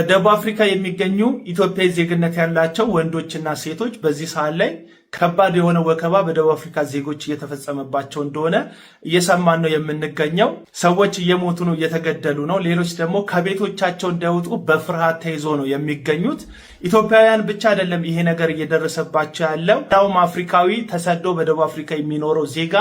ደቡብ አፍሪካ የሚገኙ ኢትዮጵያዊ ዜግነት ያላቸው ወንዶችና ሴቶች በዚህ ሰዓት ላይ ከባድ የሆነ ወከባ በደቡብ አፍሪካ ዜጎች እየተፈጸመባቸው እንደሆነ እየሰማን ነው የምንገኘው። ሰዎች እየሞቱ ነው፣ እየተገደሉ ነው። ሌሎች ደግሞ ከቤቶቻቸው እንዳይወጡ በፍርሃት ተይዞ ነው የሚገኙት። ኢትዮጵያውያን ብቻ አይደለም ይሄ ነገር እየደረሰባቸው ያለው፣ ዳውም አፍሪካዊ ተሰዶ በደቡብ አፍሪካ የሚኖረው ዜጋ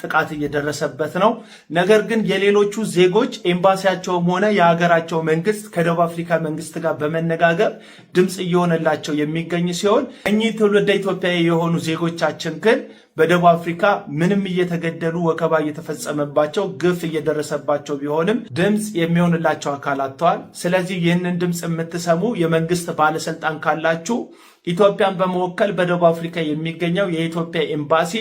ጥቃት እየደረሰበት ነው። ነገር ግን የሌሎቹ ዜጎች ኤምባሲያቸውም ሆነ የሀገራቸው መንግስት ከደቡብ አፍሪካ መንግስት ጋር በመነጋገር ድምጽ እየሆነላቸው የሚገኝ ሲሆን እኚህ ትውልደ ኢትዮጵያዊ የሆኑ ዜጎቻችን ግን በደቡብ አፍሪካ ምንም እየተገደሉ ወከባ እየተፈጸመባቸው ግፍ እየደረሰባቸው ቢሆንም ድምጽ የሚሆንላቸው አካል አጥተዋል። ስለዚህ ይህንን ድምጽ የምትሰሙ የመንግስት ባለስልጣን ካላችሁ ኢትዮጵያን በመወከል በደቡብ አፍሪካ የሚገኘው የኢትዮጵያ ኤምባሲ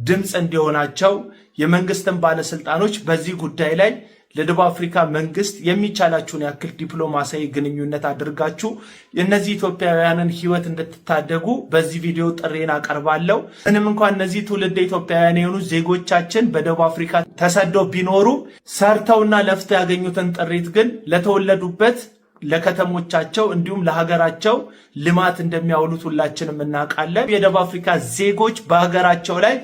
ድምጽ እንዲሆናቸው የመንግስትን ባለስልጣኖች በዚህ ጉዳይ ላይ ለደቡብ አፍሪካ መንግስት የሚቻላችሁን ያክል ዲፕሎማሲያዊ ግንኙነት አድርጋችሁ የእነዚህ ኢትዮጵያውያንን ህይወት እንድትታደጉ በዚህ ቪዲዮ ጥሬን አቀርባለሁ። ምንም እንኳን እነዚህ ትውልደ ኢትዮጵያውያን የሆኑ ዜጎቻችን በደቡብ አፍሪካ ተሰደው ቢኖሩ ሰርተውና ለፍተው ያገኙትን ጥሪት ግን ለተወለዱበት ለከተሞቻቸው እንዲሁም ለሀገራቸው ልማት እንደሚያውሉት ሁላችንም እናውቃለን። የደቡብ አፍሪካ ዜጎች በሀገራቸው ላይ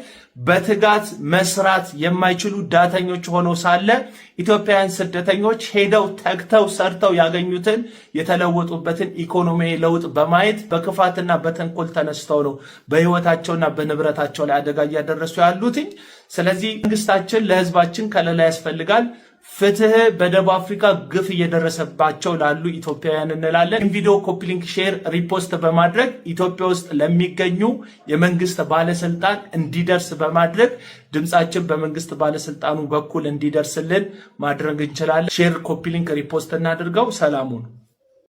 በትጋት መስራት የማይችሉ ዳተኞች ሆነው ሳለ ኢትዮጵያውያን ስደተኞች ሄደው ተግተው ሰርተው ያገኙትን የተለወጡበትን ኢኮኖሚያዊ ለውጥ በማየት በክፋትና በተንኮል ተነስተው ነው በህይወታቸውና በንብረታቸው ላይ አደጋ እያደረሱ ያሉትኝ። ስለዚህ መንግስታችን ለህዝባችን ከለላ ያስፈልጋል። ፍትህ በደቡብ አፍሪካ ግፍ እየደረሰባቸው ላሉ ኢትዮጵያውያን እንላለን። ቪዲዮ ኮፒ ሊንክ፣ ሼር፣ ሪፖስት በማድረግ ኢትዮጵያ ውስጥ ለሚገኙ የመንግስት ባለስልጣን እንዲደርስ በማድረግ ድምጻችን በመንግስት ባለስልጣኑ በኩል እንዲደርስልን ማድረግ እንችላለን። ሼር፣ ኮፒ ሊንክ፣ ሪፖስት እናድርገው። ሰላሙን